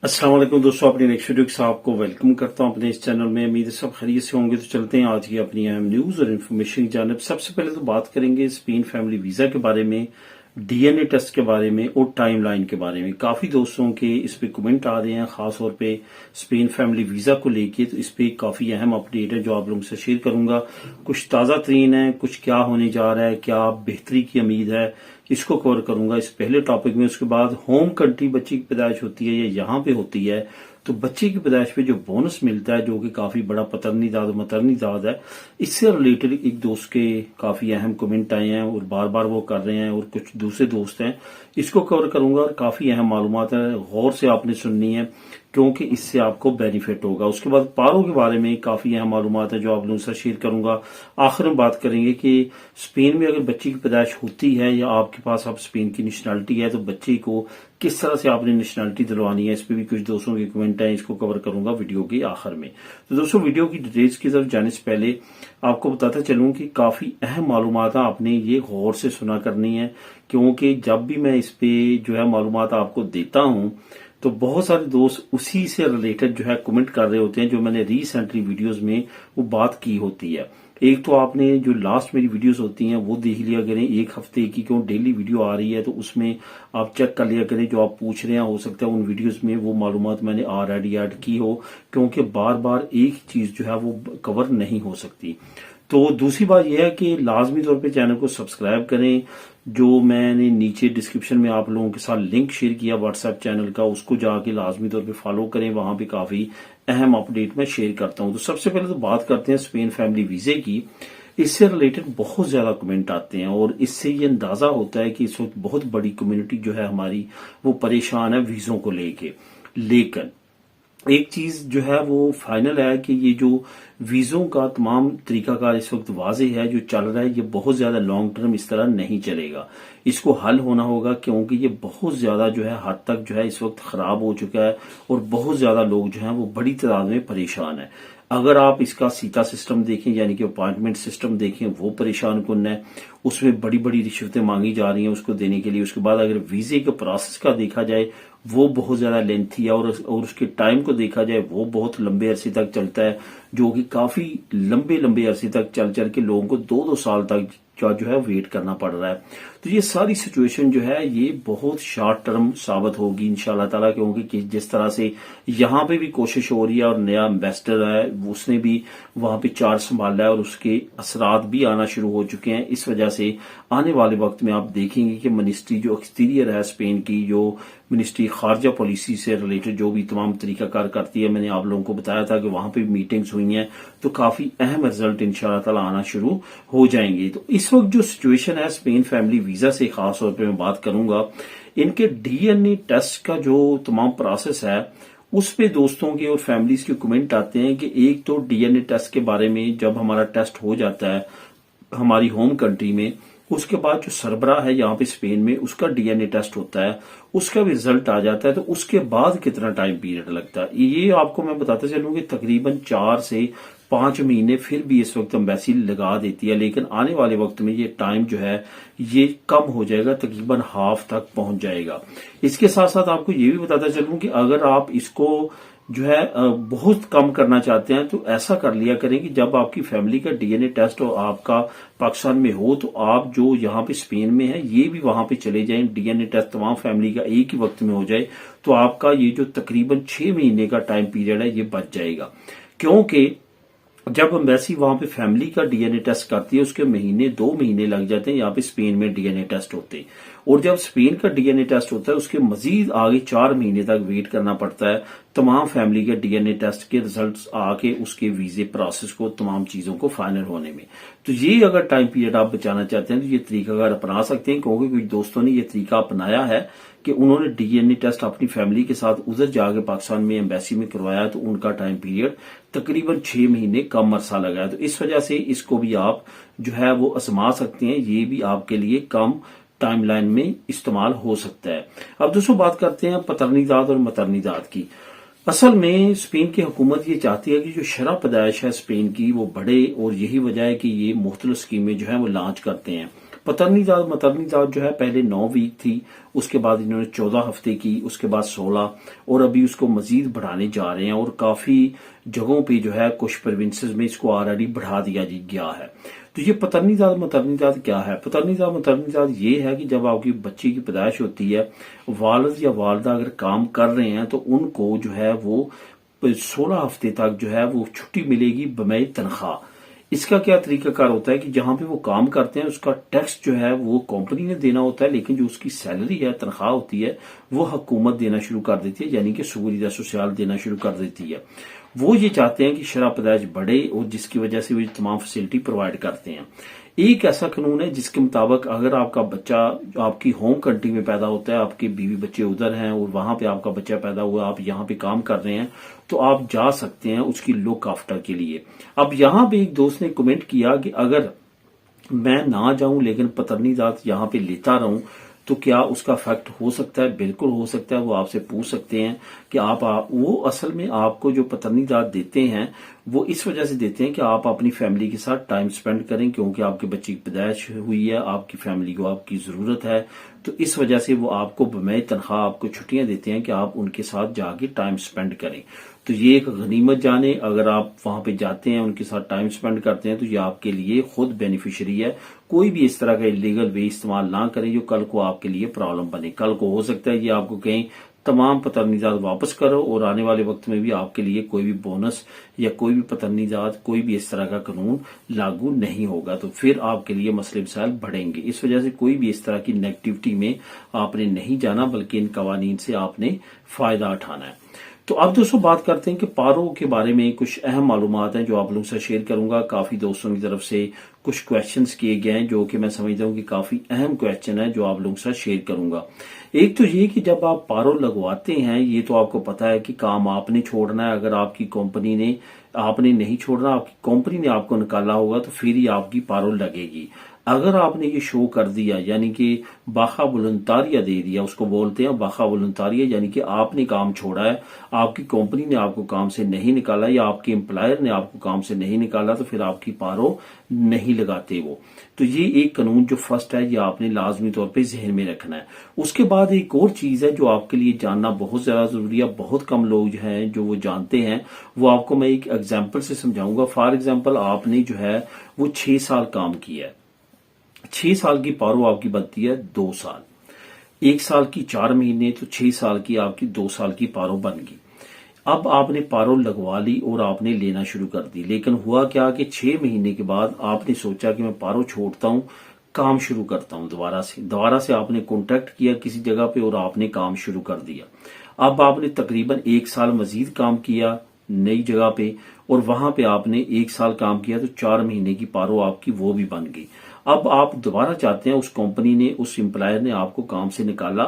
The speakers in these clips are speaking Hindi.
अस्सलाम वालेकुम दोस्तों, अपनी नेक्स्ट वीडियो के साथ आपको वेलकम करता हूं अपने इस चैनल में। उम्मीद है सब खैरियत से होंगे। तो चलते हैं आज की अपनी अहम न्यूज और इन्फॉर्मेशन की जानिब। सबसे पहले तो बात करेंगे स्पेन फैमिली वीजा के बारे में, डीएनए टेस्ट के बारे में और टाइमलाइन के बारे में। काफी दोस्तों के इस पे कमेंट आ रहे हैं, खासतौर पे स्पेन फैमिली वीजा को लेके। तो इस पे काफी अहम अपडेट है जो आप लोगों से शेयर करूंगा। कुछ ताजा तरीन है, कुछ क्या होने जा रहा है, क्या बेहतरी की उम्मीद है, इसको कवर करूंगा इस पहले टॉपिक में। उसके बाद होम कंट्री बच्चे की पैदाइश होती है या यहाँ पे होती है तो बच्चे की पैदाइश पे जो बोनस मिलता है, जो कि काफी बड़ा पतरनी दाद मतरनी दाद है, इससे रिलेटेड एक दोस्त के काफी अहम कमेंट आए हैं और बार बार वो कर रहे हैं, और कुछ दूसरे दोस्त हैं, इसको कवर करूंगा। और काफी अहम मालूमात है, गौर से आपने सुननी है क्योंकि इससे आपको बेनिफिट होगा। उसके बाद पारों के बारे में काफी अहम मालूमात है जो आप लोगों से शेयर करूंगा। आखिर में बात करेंगे कि स्पेन में अगर बच्चे की पैदाइश होती है या आपके पास अब स्पेन की नेशनलिटी है तो बच्चे को किस तरह से आपने नेशनलिटी दिलवानी है। इस पे भी कुछ दोस्तों के कमेंट हैं, इसको कवर करूंगा वीडियो के आखिर में। तो दोस्तों, वीडियो की डिटेल्स की तरफ जाने से पहले आपको बताता चलूं कि काफी अहम मालूमात आपने ये गौर से सुना करनी है, क्योंकि जब भी मैं इस पे जो है मालूमात आपको देता हूं तो बहुत सारे दोस्त उसी से रिलेटेड जो है कमेंट कर रहे होते हैं जो मैंने रिसेंटली वीडियोस में वो बात की होती है। एक तो आपने जो लास्ट मेरी वीडियोस होती हैं वो देख लिया करें, एक हफ्ते की, क्यों डेली वीडियो आ रही है तो उसमें आप चेक कर लिया करें जो आप पूछ रहे हैं। हो सकता है उन वीडियोस में वो मालूमात मैंने ऑलरेडी ऐड की हो, क्योंकि बार बार एक चीज जो है वो कवर नहीं हो सकती। तो दूसरी बात यह है कि लाजमी तौर पे चैनल को सब्सक्राइब करें। जो मैंने नीचे डिस्क्रिप्शन में आप लोगों के साथ लिंक शेयर किया व्हाट्सएप चैनल का, उसको जाके लाजमी तौर पे फॉलो करें। वहां पे काफी अहम अपडेट मैं शेयर करता हूं। तो सबसे पहले तो बात करते हैं स्पेन फैमिली वीजे की। इससे रिलेटेड बहुत ज्यादा कमेंट आते हैं और इससे ये अंदाजा होता है कि इस वक्त बहुत बड़ी कम्युनिटी जो है हमारी वो परेशान है वीजों को लेके। लेकिन एक चीज जो है वो फाइनल है कि ये जो वीजों का तमाम तरीकाकार इस वक्त वाजे है जो चल रहा है, ये बहुत ज्यादा लॉन्ग टर्म इस तरह नहीं चलेगा। इसको हल होना होगा, क्योंकि ये बहुत ज्यादा जो है हद तक जो है इस वक्त खराब हो चुका है और बहुत ज्यादा लोग जो है वो बड़ी तादाद में परेशान है। अगर आप इसका सीता सिस्टम देखें, यानी कि अपॉइंटमेंट सिस्टम देखें, वो परेशान कुन है। उसमें बड़ी बड़ी रिश्वतें मांगी जा रही हैं उसको देने के लिए। उसके बाद अगर वीजे के प्रोसेस का देखा जाए वो बहुत ज्यादा लेंथी है, और उसके टाइम को देखा जाए वो बहुत लंबे अरसे तक चलता है, जो कि काफी लंबे लंबे अरसे तक चल चल के लोगों को 2-2 साल तक जो है वेट करना पड़ रहा है। तो ये सारी सिचुएशन जो है ये बहुत शॉर्ट टर्म साबित होगी इंशाल्लाह ताला, क्योंकि जिस तरह से यहाँ पे भी कोशिश हो रही है और नया इन्वेस्टर है उसने भी वहां पे चार्ज संभाला है और उसके असरात भी आना शुरू हो चुके हैं। इस वजह से आने वाले वक्त में आप देखेंगे कि मिनिस्ट्री जो एक्सटीरियर है स्पेन की, जो मिनिस्ट्री खारजा पॉलिसी से रिलेटेड जो भी तमाम तरीकाकार करती है, मैंने आप लोगों को बताया था कि वहां पे मीटिंग्स हुई हैं, तो काफी अहम रिजल्ट इंशाल्लाह ताला आना शुरू हो जाएंगे। तो इस वक्त जो सिचुएशन है स्पेन फैमिली वीजा से खास तौर पर मैं बात करूंगा, इनके डीएनए टेस्ट का जो तमाम प्रोसेस है उस पे दोस्तों के और फैमिलीज के कमेंट आते हैं कि एक तो डीएनए टेस्ट के बारे में जब हमारा टेस्ट हो जाता है हमारी होम कंट्री में, उसके बाद जो सरबरा है यहाँ पे स्पेन में उसका डीएनए टेस्ट होता है, उसका भी रिजल्ट आ जाता है, तो उसके बाद कितना टाइम पीरियड लगता है ये आपको मैं बताता चलूं कि तकरीबन 4 से 5 महीने फिर भी इस वक्त एम्बेसी लगा देती है। लेकिन आने वाले वक्त में ये टाइम जो है ये कम हो जाएगा, तकरीबन हाफ तक पहुंच जाएगा। इसके साथ साथ आपको ये भी बताता चलूं कि अगर आप इसको जो है बहुत कम करना चाहते हैं तो ऐसा कर लिया करें कि जब आपकी फैमिली का डीएनए टेस्ट और आपका पाकिस्तान में हो तो आप जो यहाँ पे स्पेन में है ये भी वहां पे चले जाएं, डीएनए टेस्ट तमाम फैमिली का एक ही वक्त में हो जाए, तो आपका ये जो तकरीबन 6 महीने का टाइम पीरियड है ये बच जाएगा। क्योंकि जब एम्बेसी वहां पे फैमिली का डीएनए टेस्ट करती है उसके 2 महीने लग जाते हैं यहाँ पे स्पेन में डीएनए टेस्ट होते हैं, और जब स्पेन का डीएनए टेस्ट होता है उसके मजीद आगे 4 महीने तक वेट करना पड़ता है तमाम फैमिली के डीएनए टेस्ट के रिजल्ट्स आके उसके वीजे प्रोसेस को तमाम चीजों को फाइनल होने में। तो ये अगर टाइम पीरियड आप बचाना चाहते हैं तो ये तरीका अगर अपना सकते हैं, क्योंकि कुछ दोस्तों ने ये तरीका अपनाया है कि उन्होंने डीएनए टेस्ट अपनी फैमिली के साथ उधर जाके पाकिस्तान में एम्बेसी में करवाया, तो उनका टाइम पीरियड तकरीबन 6 महीने कम अरसा लगा है। तो इस वजह से इसको भी आप जो है वो आजमा सकते हैं, ये भी आपके लिए कम टाइमलाइन में इस्तेमाल हो सकता है। अब दोस्तों बात करते हैं पतरनीदाद और मतरनीदाद की। असल में स्पेन की हुकूमत ये चाहती है कि जो शरह पैदाइश है स्पेन की वो बढ़े, और यही वजह है कि ये मुख्तलिफ स्कीमें जो है वो लॉन्च करते हैं। पतरनी जात जो है पहले 9 वीक थी, उसके बाद इन्होंने 14 हफ्ते की, उसके बाद 16, और अभी उसको मजीद बढ़ाने जा रहे हैं और काफी जगहों पे जो है कुछ प्रोविंसेस में इसको ऑलरेडी बढ़ा दिया गया है। तो ये पतरनी जात क्या है? पतरनी जात ये है कि जब आपकी बच्ची की पैदाइश होती है, वालिद या वालदा अगर काम कर रहे हैं तो उनको जो है वो 16 हफ्ते तक जो है वो छुट्टी मिलेगी बमई तनख्वाह। इसका क्या तरीकाकार होता है कि जहां पे वो काम करते हैं उसका टैक्स जो है वो कंपनी ने देना होता है, लेकिन जो उसकी सैलरी है, तनख्वाह होती है, वो हुकूमत देना शुरू कर देती है, यानी कि सूरिया सोशल देना शुरू कर देती है। वो ये चाहते हैं कि शरह पैदाइश बढ़े और जिसकी वजह से वो ये तमाम फैसिलिटी प्रोवाइड करते हैं। एक ऐसा कानून है जिसके मुताबिक अगर आपका बच्चा आपकी होम कंट्री में पैदा होता है, आपके बीवी बच्चे उधर हैं और वहां पे आपका बच्चा पैदा हुआ, आप यहाँ पे काम कर रहे हैं, तो आप जा सकते हैं उसकी लुक आफ्टर के लिए। अब यहाँ पे एक दोस्त ने कमेंट किया कि अगर मैं ना जाऊं लेकिन पतरनी जात यहाँ पे लेता रहूं तो क्या उसका इफेक्ट हो सकता है? बिल्कुल हो सकता है। वो आपसे पूछ सकते हैं कि वो असल में आपको जो पतरनी जात देते हैं वो इस वजह से देते हैं कि आप अपनी फैमिली के साथ टाइम स्पेंड करें, क्योंकि आपके बच्चे की पैदाइश हुई है, आपकी फैमिली को आपकी जरूरत है, तो इस वजह से वो आपको बमई तनख्वाह आपको छुट्टियां देते हैं कि आप उनके साथ जाके टाइम स्पेंड करें। तो ये एक गनीमत जाने, अगर आप वहां पे जाते हैं उनके साथ टाइम स्पेंड करते हैं तो ये आपके लिए खुद बेनिफिशियरी है। कोई भी इस तरह का इलीगल वे इस्तेमाल ना करें जो कल को आपके लिए प्रॉब्लम बने। कल को हो सकता है ये आपको कहीं तमाम पतरनी जात वापस करो और आने वाले वक्त में भी आपके लिए कोई भी बोनस या कोई भी पतरनी जात, कोई भी इस तरह का कानून लागू नहीं होगा, तो फिर आपके लिए मसले मसाइल बढ़ेंगे। इस वजह से कोई भी इस तरह की नेगेटिविटी में आपने नहीं जाना, बल्कि इन कवानीन से आपने फायदा उठाना है। तो अब दोस्तों बात करते हैं कि पारो के बारे में कुछ अहम मालूमात हैं जो आप लोगों से शेयर करूंगा। काफी दोस्तों की तरफ से कुछ क्वेश्चंस किए गए हैं जो कि मैं समझता हूं कि काफी अहम क्वेश्चन है जो आप लोगों से शेयर करूंगा। एक तो ये कि जब आप पारो लगवाते हैं, ये तो आपको पता है कि काम आपने छोड़ना है। अगर आपकी कंपनी ने, आपने नहीं छोड़ना, आपकी कंपनी ने आपको निकाला होगा तो फिर ही आपकी पारो लगेगी। अगर आपने ये शो कर दिया, यानी कि बाखा वॉलंटारिया दे दिया, उसको बोलते हैं बाखा वॉलंटारिया, यानी कि आपने काम छोड़ा है, आपकी कंपनी ने आपको काम से नहीं निकाला या आपके एम्प्लॉयर ने आपको काम से नहीं निकाला, तो फिर आपकी पारो नहीं लगाते वो। तो ये एक कानून जो फर्स्ट है ये आपने लाजमी तौर पे जहन में रखना है। उसके बाद एक और चीज है जो आपके लिए जानना बहुत ज्यादा जरूरी है, बहुत कम लोग जो हैं जो वो जानते हैं, वो आपको मैं एक एग्जाम्पल से समझाऊंगा। फॉर एग्जाम्पल आपने जो है वो 6 साल काम किया है, 6 साल की पारो आपकी बनती है 2 साल, 1 साल की 4 महीने, तो 6 साल की आपकी 2 साल की पारो बन गई। अब आपने पारो लगवा ली और आपने लेना शुरू कर दी, लेकिन हुआ क्या कि 6 महीने के बाद आपने सोचा कि मैं पारो छोड़ता हूं, काम शुरू करता हूं दोबारा से आपने कॉन्टेक्ट किया किसी जगह पे और आपने काम शुरू कर दिया। अब आपने तकरीबन 1 साल मजीद काम किया नई जगह पे और वहां पे आपने 1 साल काम किया, तो 4 महीने की पारो आपकी वो भी बन गई। अब आप दोबारा चाहते हैं, उस कंपनी ने, उस एम्प्लॉयर ने आपको काम से निकाला,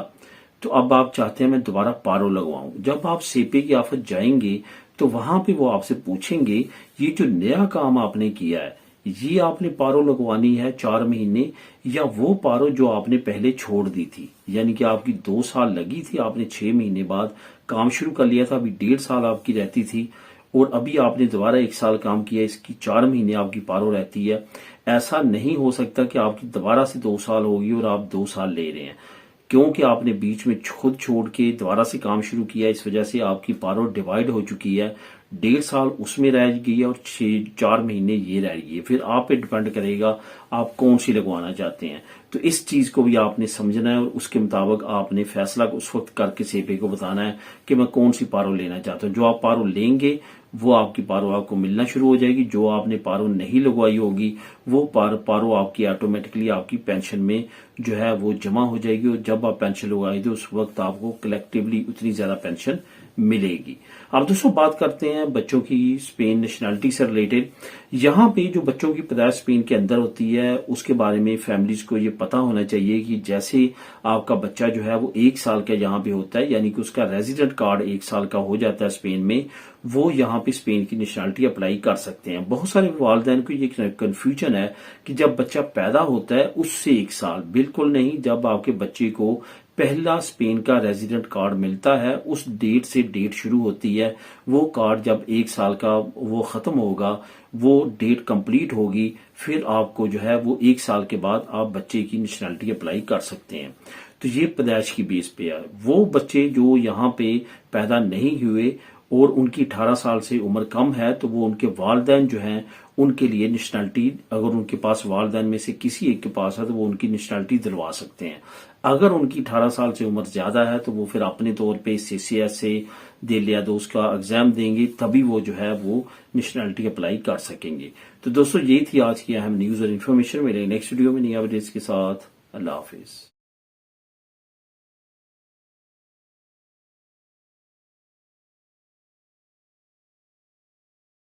तो अब आप चाहते हैं मैं दोबारा पारो लगवाऊं। जब आप सेपे की आफत जाएंगे तो वहां पे वो आपसे पूछेंगे ये जो नया काम आपने किया है ये आपने पारो लगवानी है 4 महीने, या वो पारो जो आपने पहले छोड़ दी थी, यानी कि आपकी 2 साल लगी थी, आपने 6 महीने बाद काम शुरू कर लिया था, अभी 1.5 साल आपकी रहती थी और अभी आपने दोबारा 1 साल काम किया, इसकी 4 महीने आपकी पारो रहती है। ऐसा नहीं हो सकता कि आपकी दोबारा से 2 साल होगी और आप 2 साल ले रहे हैं, क्योंकि आपने बीच में खुद छोड़ के दोबारा से काम शुरू किया। इस वजह से आपकी पारो डिवाइड हो चुकी है, 1.5 साल उसमें रह गई है और 4 महीने ये रह गई है। फिर आप पे डिपेंड करेगा आप कौन सी लगवाना चाहते हैं। तो इस चीज को भी आपने समझना है और उसके मुताबिक आपने फैसला उस वक्त करके सेपे को बताना है कि मैं कौन सी पारो लेना चाहता हूं। जो आप पारो लेंगे वो आपकी पारो आपको मिलना शुरू हो जाएगी, जो आपने पारो नहीं लगवाई होगी वो पारो आपकी ऑटोमेटिकली आपकी पेंशन में जो है वो जमा हो जाएगी और जब आप पेंशन लगवाएंगे उस वक्त आपको कलेक्टिवली उतनी ज्यादा पेंशन मिलेगी। अब दोस्तों बात करते हैं बच्चों की स्पेन नेशनैलिटी से रिलेटेड। यहाँ पे जो बच्चों की पैदाइश स्पेन के अंदर होती है उसके बारे में फैमिलीज को ये पता होना चाहिए कि जैसे आपका बच्चा जो है वो 1 साल का यहाँ पे होता है, यानी कि उसका रेजिडेंट कार्ड 1 साल का हो जाता है स्पेन में, वो यहाँ पे स्पेन की नेशनैलिटी अप्लाई कर सकते हैं। बहुत सारे वालिदैन को ये कंफ्यूजन है कि जब बच्चा पैदा होता है उससे 1 साल, बिल्कुल नहीं। जब आपके बच्चे को पहला स्पेन का रेजिडेंट कार्ड मिलता है, उस डेट से डेट शुरू होती है। वो कार्ड जब 1 साल का वो खत्म होगा, वो डेट कंप्लीट होगी, फिर आपको जो है वो 1 साल के बाद आप बच्चे की नेशनैलिटी अप्लाई कर सकते हैं। तो ये पैदाइश की बेस पे है। वो बच्चे जो यहाँ पे पैदा नहीं हुए और उनकी 18 साल से उम्र कम है, तो वो उनके वालिदैन जो हैं उनके लिए नेशनैलिटी, अगर उनके पास वालिदैन में से किसी एक के पास है तो वो उनकी नेशनैलिटी दिलवा सकते हैं। अगर उनकी 18 साल से उम्र ज्यादा है तो वो फिर अपने तौर पे CCS से दिल या दोस्त का एग्जाम देंगे, तभी वो जो है वो नेशनैलिटी अप्लाई कर सकेंगे। तो दोस्तों ये थी आज की अहम न्यूज और इन्फॉर्मेशन। मेरे नेक्स्ट वीडियो में नई अपडेट्स के साथ। अल्लाह हाफिज।